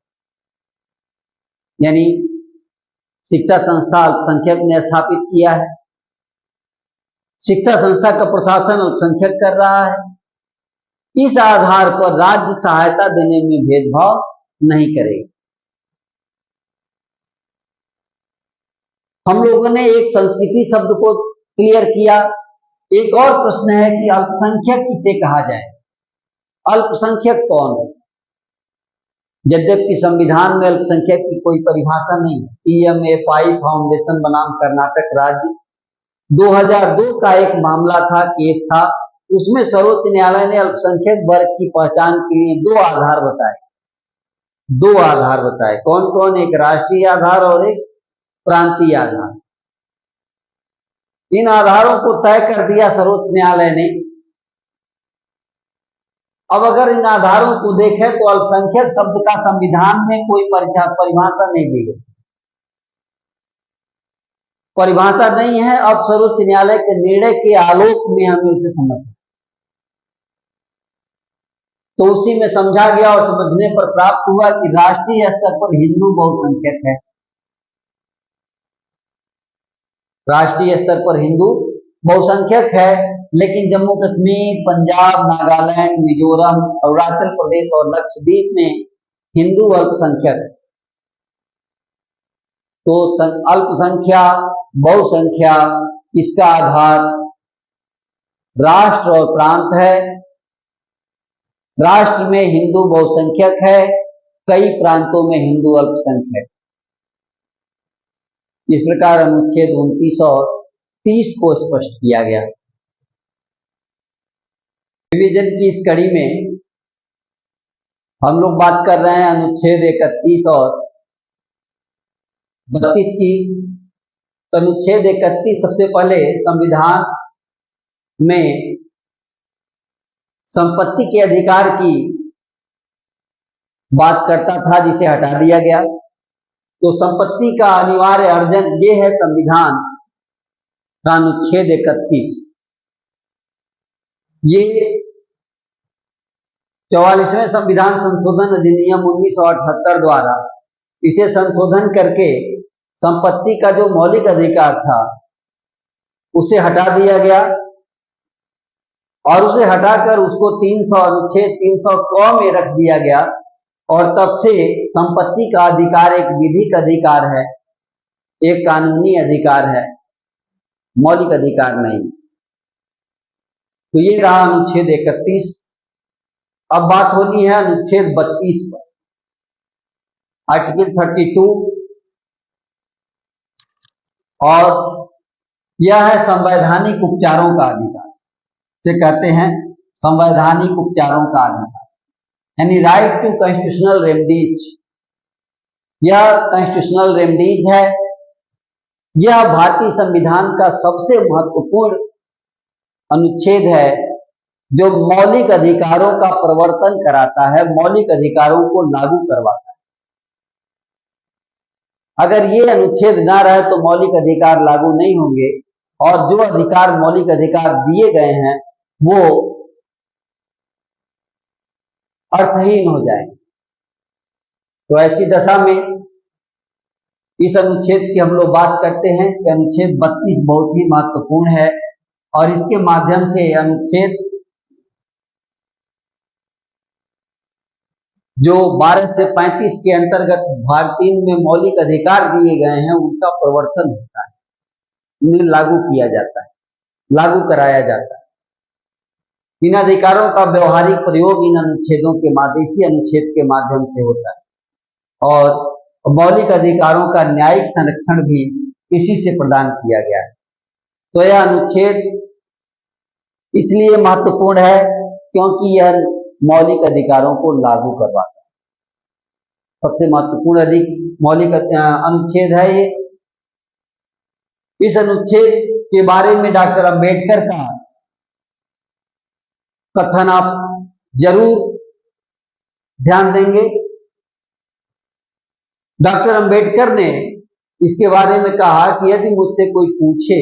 यानी शिक्षा संस्था अल्पसंख्यक ने स्थापित किया है, शिक्षा संस्था का प्रशासन अल्पसंख्यक कर रहा है, इस आधार पर राज्य सहायता देने में भेदभाव नहीं करेगा। हम लोगों ने एक संस्कृति शब्द को क्लियर किया। एक और प्रश्न है कि अल्पसंख्यक किसे कहा जाए? अल्पसंख्यक कौन है? यद्यपि संविधान में अल्पसंख्यक की कोई परिभाषा नहीं है। PMFI फाउंडेशन बनाम कर्नाटक राज्य 2002 का एक मामला था, केस था, उसमें सर्वोच्च न्यायालय ने अल्पसंख्यक वर्ग की पहचान के लिए दो आधार बताए। कौन कौन? एक राष्ट्रीय आधार और एक प्रांतीय आधार। इन आधारों को तय कर दिया सर्वोच्च न्यायालय ने। अब अगर इन आधारों को देखें तो अल्पसंख्यक शब्द का संविधान में कोई परिभाषा नहीं दी गई, परिभाषा नहीं है। अब सर्वोच्च न्यायालय के निर्णय के आलोक में हमें उसे समझना, तो उसी में समझा गया और समझने पर प्राप्त हुआ कि राष्ट्रीय स्तर पर हिंदू बहुसंख्यक है, राष्ट्रीय स्तर पर हिंदू बहुसंख्यक है, लेकिन जम्मू कश्मीर, पंजाब, नागालैंड, मिजोरम, अरुणाचल प्रदेश और लक्षद्वीप में हिंदू अल्पसंख्यक। तो अल्पसंख्या, बहुसंख्या, इसका आधार राष्ट्र और प्रांत है। राष्ट्र में हिंदू बहुसंख्यक है, कई प्रांतों में हिंदू अल्पसंख्यक। इस प्रकार अनुच्छेद 29 और 30 को स्पष्ट किया गया। विभाजन की इस कड़ी में हम लोग बात कर रहे हैं अनुच्छेद 31 और 32 की। तो अनुच्छेद 31 सबसे पहले संविधान में संपत्ति के अधिकार की बात करता था, जिसे हटा दिया गया। तो संपत्ति का अनिवार्य अर्जन ये है संविधान का अनुच्छेद 31। ये 44वें संविधान संशोधन अधिनियम 1978 द्वारा इसे संशोधन करके संपत्ति का जो मौलिक अधिकार था उसे हटा दिया गया और उसे हटाकर उसको 300 अनुच्छेद 300 क में रख दिया गया और तब से संपत्ति का अधिकार एक विधिक अधिकार है, एक कानूनी अधिकार है, मौलिक अधिकार नहीं। तो ये रहा अनुच्छेद 31। अब बात होनी है अनुच्छेद 32 पर, आर्टिकल 32, और यह है संवैधानिक उपचारों का अधिकार, से कहते हैं संवैधानिक उपचारों का अधिकार, यानी राइट टू कॉन्स्टिट्यूशनल रेमेडीज। यह कॉन्स्टिट्यूशनल रेमेडीज है, यह भारतीय संविधान का सबसे महत्वपूर्ण अनुच्छेद है जो मौलिक अधिकारों का प्रवर्तन कराता है, मौलिक अधिकारों को लागू करवाता है। अगर ये अनुच्छेद ना रहे तो मौलिक अधिकार लागू नहीं होंगे और जो अधिकार मौलिक अधिकार दिए गए हैं वो अर्थहीन हो जाएंगे। तो ऐसी दशा में इस अनुच्छेद की हम लोग बात करते हैं कि अनुच्छेद 32 बहुत ही महत्वपूर्ण है और इसके माध्यम से अनुच्छेद जो 12 से 35 के अंतर्गत भाग 3 में मौलिक अधिकार दिए गए हैं उनका प्रवर्तन होता है, उन्हें लागू किया जाता है, लागू कराया जाता है। इन अधिकारों का व्यवहारिक प्रयोग इन अनुच्छेदों के माध्यम, इसी अनुच्छेद के माध्यम से होता है और मौलिक अधिकारों का न्यायिक संरक्षण भी इसी से प्रदान किया गया है। तो यह अनुच्छेद इसलिए महत्वपूर्ण है क्योंकि यह मौलिक अधिकारों को लागू करवाता है। सबसे महत्वपूर्ण मौलिक अनुच्छेद है ये। इस अनुच्छेद के बारे में डॉक्टर अंबेडकर का कथन आप जरूर ध्यान देंगे। डॉक्टर अंबेडकर ने इसके बारे में कहा कि यदि मुझसे कोई पूछे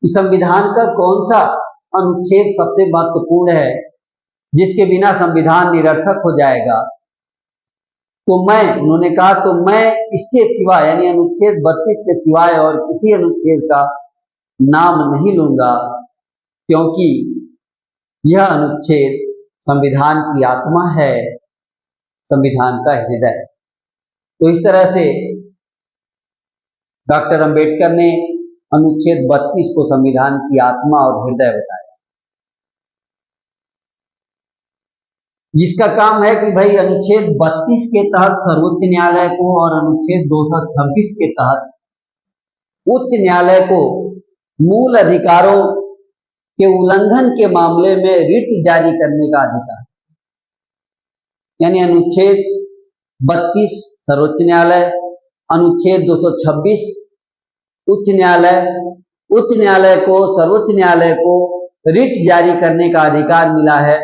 कि संविधान का कौन सा अनुच्छेद सबसे महत्वपूर्ण है जिसके बिना संविधान निरर्थक हो जाएगा, तो उन्होंने कहा तो मैं इसके सिवा यानी अनुच्छेद 32 के सिवाय और किसी अनुच्छेद का नाम नहीं लूंगा, क्योंकि यह अनुच्छेद संविधान की आत्मा है, संविधान का हृदय। तो इस तरह से डॉक्टर अंबेडकर ने अनुच्छेद 32 को संविधान की आत्मा और हृदय बताया, जिसका काम है कि भाई अनुच्छेद 32 के तहत सर्वोच्च न्यायालय को और अनुच्छेद 226 के तहत उच्च न्यायालय को मूल अधिकारों के उल्लंघन के मामले में रिट जारी करने का अधिकार, यानी अनुच्छेद 32 सर्वोच्च न्यायालय, अनुच्छेद 226 उच्च न्यायालय को, सर्वोच्च न्यायालय को रिट जारी करने का अधिकार मिला है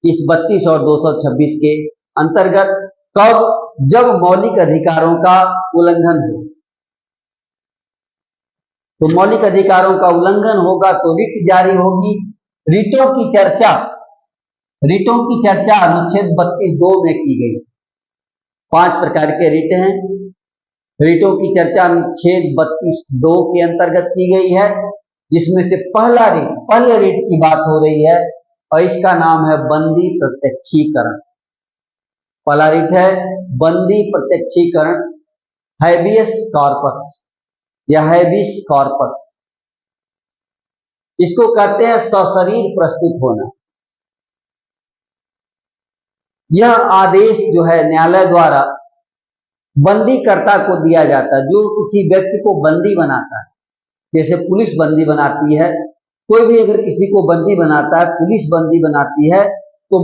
इस 32 और 226 के अंतर्गत। कब? जब मौलिक अधिकारों का उल्लंघन हो। तो मौलिक अधिकारों का उल्लंघन होगा तो रिट जारी होगी। रिटों की चर्चा अनुच्छेद 32(2) में की गई। 5 प्रकार के रिट हैं। रिटों की चर्चा अनुच्छेद 32(2) के अंतर्गत की गई है, जिसमें से पहले रिट की बात हो रही है और इसका नाम है बंदी प्रत्यक्षीकरण। पहला रिट है बंदी प्रत्यक्षीकरण, हैबियस कॉर्पस या हैबिस कॉर्पस। इसको कहते हैं सशरीर प्रस्तुत होना। यह आदेश जो है न्यायालय द्वारा बंदीकर्ता को दिया जाता है, जो किसी व्यक्ति को बंदी बनाता है। जैसे पुलिस बंदी बनाती है, कोई भी अगर किसी को बंदी बनाता है, पुलिस बंदी बनाती है, तो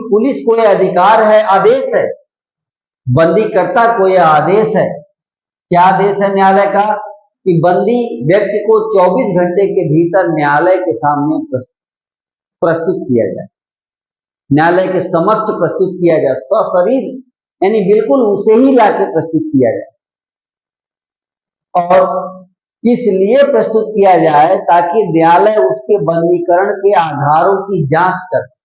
पुलिस को यह अधिकार है, आदेश है, बंदीकर्ता को यह आदेश है। क्या आदेश है न्यायालय का? कि बंदी व्यक्ति को 24 घंटे के भीतर न्यायालय के सामने प्रस्तुत किया जाए, न्यायालय के समक्ष प्रस्तुत किया जाए, सशरीर यानी बिल्कुल उसे ही लाके प्रस्तुत किया जाए। और इसलिए प्रस्तुत किया जाए ताकि न्यायालय उसके बंदीकरण के आधारों की जांच कर सके।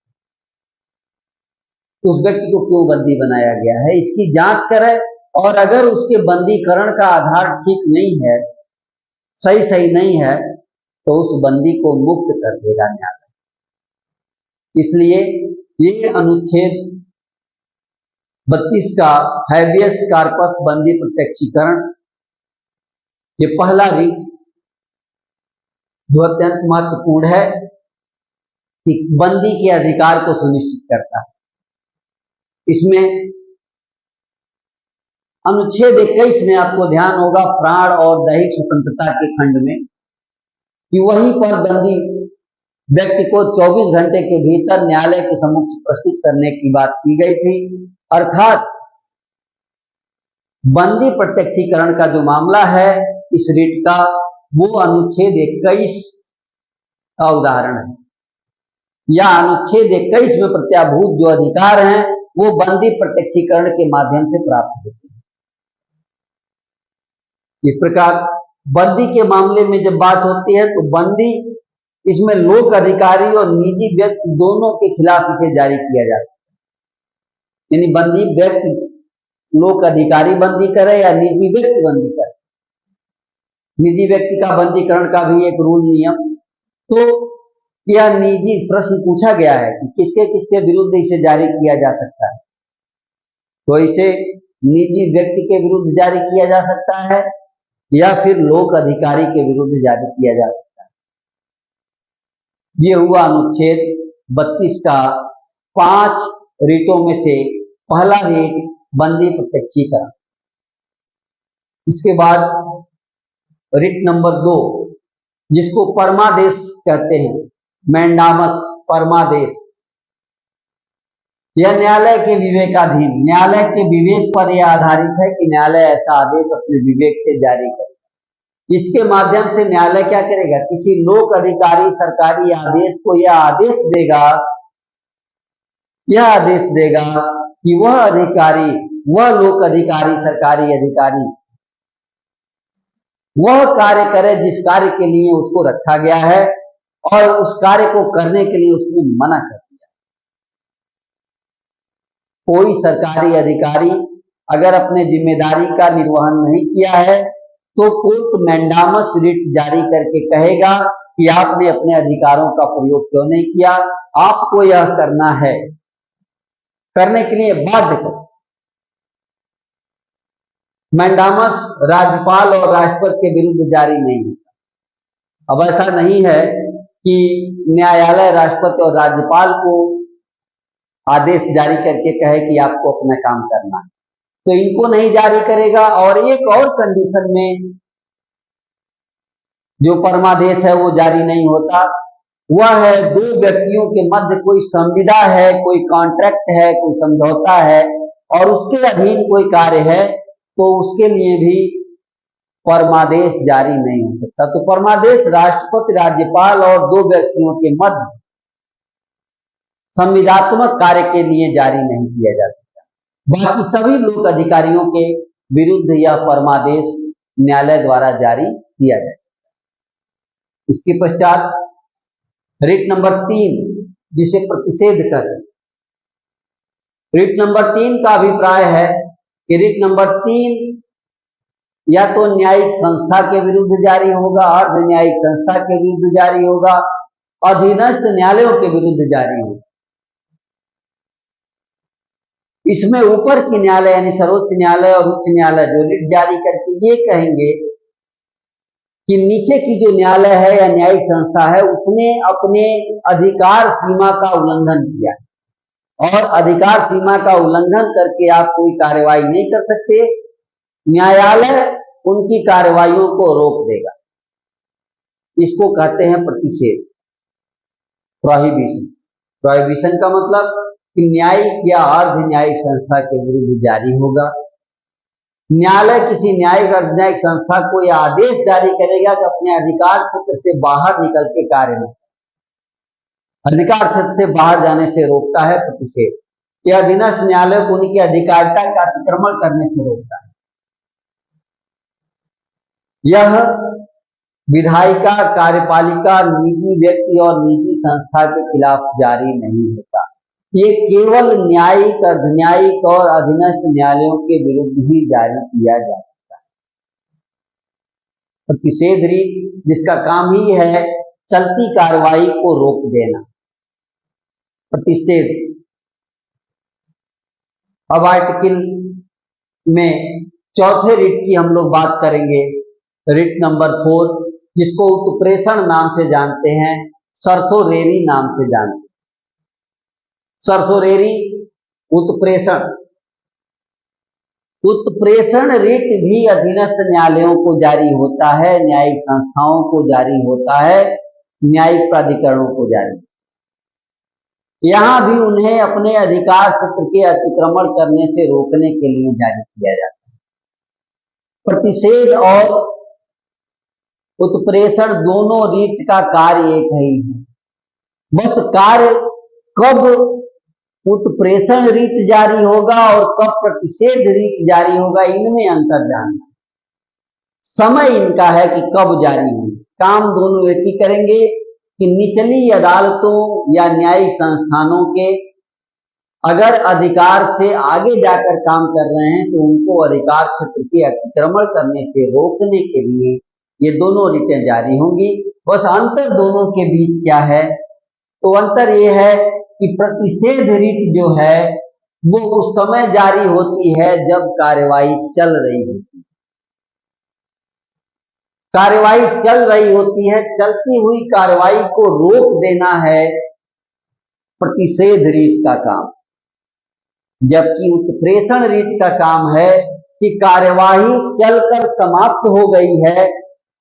उस व्यक्ति को क्यों बंदी बनाया गया है इसकी जांच करे, और अगर उसके बंदीकरण का आधार ठीक नहीं है, सही नहीं है, तो उस बंदी को मुक्त कर देगा न्यायालय। इसलिए ये अनुच्छेद 32 का हैबियस कॉर्पस बंदी प्रत्यक्षीकरण, ये पहला रीट जो अत्यंत महत्वपूर्ण है कि बंदी के अधिकार को सुनिश्चित करता है। इसमें अनुच्छेद 21 में आपको ध्यान होगा प्राण और दैहिक स्वतंत्रता के खंड में कि वहीं पर बंदी व्यक्ति को 24 घंटे के भीतर न्यायालय के सम्मुख प्रस्तुत करने की बात की गई थी। अर्थात बंदी प्रत्यक्षीकरण का जो मामला है इस रीट का, वो अनुच्छेद 21 का उदाहरण है, या अनुच्छेद 21 में प्रत्याभूत जो अधिकार हैं वो बंदी प्रत्यक्षीकरण के माध्यम से प्राप्त होते हैं। इस प्रकार बंदी के मामले में जब बात होती है तो बंदी, इसमें लोक अधिकारी और निजी व्यक्ति दोनों के खिलाफ इसे जारी किया जा सकता है। यानी बंदी व्यक्ति लोक अधिकारी बंदी करे या निजी व्यक्ति बंदी करे, निजी व्यक्ति का बंदीकरण का भी एक रूल नियम। तो यह निजी प्रश्न पूछा गया है कि किसके किसके विरुद्ध इसे जारी किया जा सकता है, तो इसे निजी व्यक्ति के विरुद्ध जारी किया जा सकता है या फिर लोक अधिकारी के विरुद्ध जारी किया जा सकता है। ये हुआ अनुच्छेद 32 का 5 रीटों में से पहला रीट बंदी प्रत्यक्षीकरण। इसके बाद रीट नंबर 2 जिसको परमादेश कहते हैं, मैंडामस परमादेश। यह न्यायालय के विवेकाधीन, न्यायालय के विवेक पर यह आधारित है कि न्यायालय ऐसा आदेश अपने विवेक से जारी करे। इसके माध्यम से न्यायालय क्या करेगा, किसी लोक अधिकारी सरकारी आदेश को यह आदेश देगा कि वह अधिकारी, वह लोक अधिकारी सरकारी अधिकारी वह कार्य करे जिस कार्य के लिए उसको रखा गया है और उस कार्य को करने के लिए उसने मना कर दिया। कोई सरकारी अधिकारी अगर अपने जिम्मेदारी का निर्वहन नहीं किया है तो कोर्ट मैंडामस रिट जारी करके कहेगा कि आपने अपने अधिकारों का प्रयोग क्यों नहीं किया, आपको यह करना है, करने के लिए बाध्य करो। मैंडामस राज्यपाल और राष्ट्रपति के विरुद्ध जारी नहीं होता। अब ऐसा नहीं है कि न्यायालय राष्ट्रपति और राज्यपाल को आदेश जारी करके कहे कि आपको अपना काम करना है, तो इनको नहीं जारी करेगा। और एक और कंडीशन में जो परमादेश है वो जारी नहीं होता, वह है दो व्यक्तियों के मध्य कोई संविदा है, कोई कॉन्ट्रैक्ट है, कोई समझौता है और उसके अधीन कोई कार्य है, तो उसके लिए भी परमादेश जारी नहीं हो सकता। तो परमादेश राष्ट्रपति, राज्यपाल और दो व्यक्तियों के मध्य संविदात्मक कार्य के लिए जारी नहीं किया जा सकता। बाकी सभी लोक अधिकारियों के विरुद्ध यह परमादेश न्यायालय द्वारा जारी किया जा सकता है। इसके पश्चात रीट नंबर 3 जिसे प्रतिषेध कर, रीट नंबर 3 का अभिप्राय है कि रीट नंबर 3 या तो न्यायिक संस्था के विरुद्ध जारी होगा, अर्ध न्यायिक संस्था के विरुद्ध जारी होगा, अधीनस्थ न्यायालयों के विरुद्ध जारी होगा। इसमें ऊपर की न्यायालय यानी सर्वोच्च न्यायालय और उच्च न्यायालय जो रीट जारी करके ये कहेंगे कि नीचे की जो न्यायालय है या न्यायिक संस्था है उसने अपने अधिकार सीमा का उल्लंघन किया और अधिकार सीमा का उल्लंघन करके आप कोई कार्रवाई नहीं कर सकते, न्यायालय उनकी कार्रवाइयों को रोक देगा। इसको कहते हैं प्रतिषेध, प्रोहिबिशन। प्रोहिबिशन का मतलब कि न्यायिक या अर्ध न्यायिक संस्था के विरुद्ध जारी होगा। न्यायालय किसी न्यायिक और न्यायिक संस्था को यह आदेश जारी करेगा कि अपने अधिकार क्षेत्र से बाहर निकल के कार्य नहीं, अधिकार क्षेत्र से बाहर जाने से रोकता है प्रतिषेध। यह अधीनस्थ न्यायालय को उनकी अधिकारिता का अतिक्रमण करने से रोकता है। यह विधायिका, कार्यपालिका, निजी व्यक्ति और निजी संस्था के खिलाफ जारी नहीं होता। ये केवल न्यायिक, अर्धन्यायिक और अधीनस्थ न्यायालयों के विरुद्ध ही जारी किया जा सकता है। प्रतिषेध रीट जिसका काम ही है चलती कार्रवाई को रोक देना। प्रतिषेध। अब आर्टिकल में चौथे रिट की हम लोग बात करेंगे, रिट नंबर 4, जिसको उत्प्रेषण नाम से जानते हैं, सरसोरेरी नाम से जानते हैं। सरसोरेरी उत्प्रेषण। उत्प्रेषण रिट भी अधीनस्थ न्यायालयों को जारी होता है, न्यायिक संस्थाओं को जारी होता है, न्यायिक प्राधिकरणों को जारी। यहां भी उन्हें अपने अधिकार क्षेत्र के अतिक्रमण करने से रोकने के लिए जारी किया जाता है। प्रतिषेध और उत्प्रेषण दोनों रीट का कार्य एक ही है, बस कार्य कब उत्प्रेषण रीट जारी होगा और कब प्रतिषेध रीट जारी होगा इनमें अंतर जानना। समय इनका है कि कब जारी होगी। काम दोनों एक ही करेंगे कि निचली अदालतों या न्यायिक संस्थानों के अगर अधिकार से आगे जाकर काम कर रहे हैं तो उनको अधिकार क्षेत्र के अतिक्रमण करने से रोकने के लिए ये दोनों रिटें जारी होंगी। बस अंतर दोनों के बीच क्या है, तो अंतर ये है कि प्रतिषेध रिट जो है वो उस समय जारी होती है जब कार्यवाही चल रही होती है। कार्यवाही चल रही होती है, चलती हुई कार्यवाही को रोक देना है प्रतिषेध रीट का काम, जबकि उत्प्रेषण रीट का काम है कि कार्यवाही चलकर समाप्त हो गई है,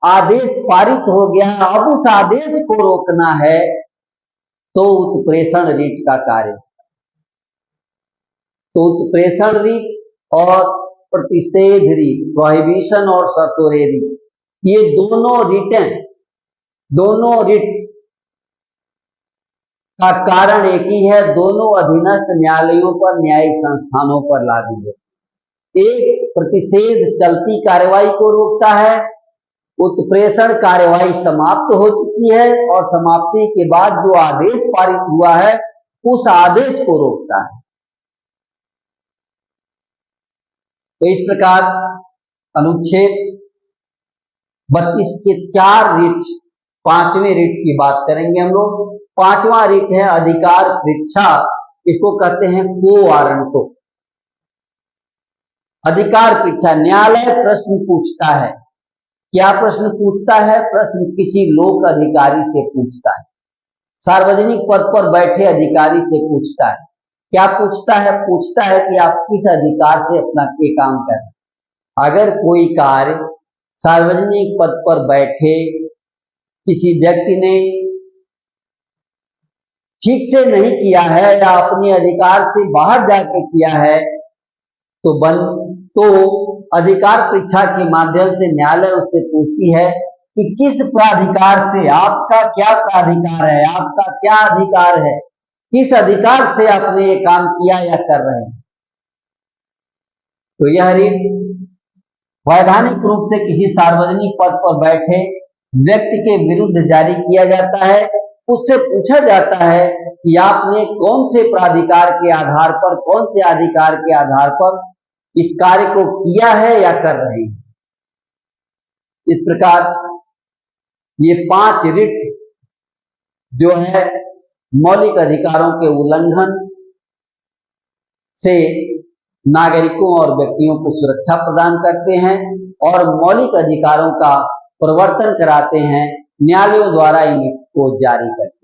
आदेश पारित हो गया, अब उस आदेश को रोकना है, तो उत्प्रेषण रीट का कार्य। तो उत्प्रेषण रीट और प्रतिषेध रीट, प्रोहिबिशन और सरसोरेरी, ये दोनों रिट्स का कारण एक ही है, दोनों अधीनस्थ न्यायालयों पर, न्यायिक संस्थानों पर लागू है। एक प्रतिषेध चलती कार्यवाही को रोकता है, उत्प्रेषण कार्यवाही समाप्त हो चुकी है और समाप्ति के बाद जो आदेश पारित हुआ है उस आदेश को रोकता है। तो इस प्रकार अनुच्छेद 32 के 4 रिट, 5वें रिट की बात करेंगे हम लोग। 5वां रिट है अधिकार परीक्षा, इसको कहते हैं को वारंटो। अधिकार परीक्षा, न्यायालय प्रश्न पूछता है। क्या प्रश्न पूछता है? प्रश्न किसी लोक अधिकारी से पूछता है, सार्वजनिक पद पर बैठे अधिकारी से पूछता है। क्या पूछता है? पूछता है कि आप किस अधिकार से अपना ये काम कर रहे हैं। अगर कोई कार्य सार्वजनिक पद पर बैठे किसी व्यक्ति ने ठीक से नहीं किया है या अपने अधिकार से बाहर जाके किया है तो अधिकार परीक्षा के माध्यम से न्यायालय उससे पूछती है कि किस प्राधिकार से, आपका क्या प्राधिकार है, आपका क्या अधिकार है, किस अधिकार से आपने ये काम किया या कर रहे हैं। तो यह रिट वैधानिक रूप से किसी सार्वजनिक पद पर बैठे व्यक्ति के विरुद्ध जारी किया जाता है। उससे पूछा जाता है कि आपने कौन से प्राधिकार के आधार पर, कौन से अधिकार के आधार पर इस कार्य को किया है या कर रहे हैं। इस प्रकार ये 5 रिट जो है मौलिक अधिकारों के उल्लंघन से नागरिकों और व्यक्तियों को सुरक्षा प्रदान करते हैं और मौलिक अधिकारों का प्रवर्तन कराते हैं, न्यायालयों द्वारा इनको जारी करते हैं।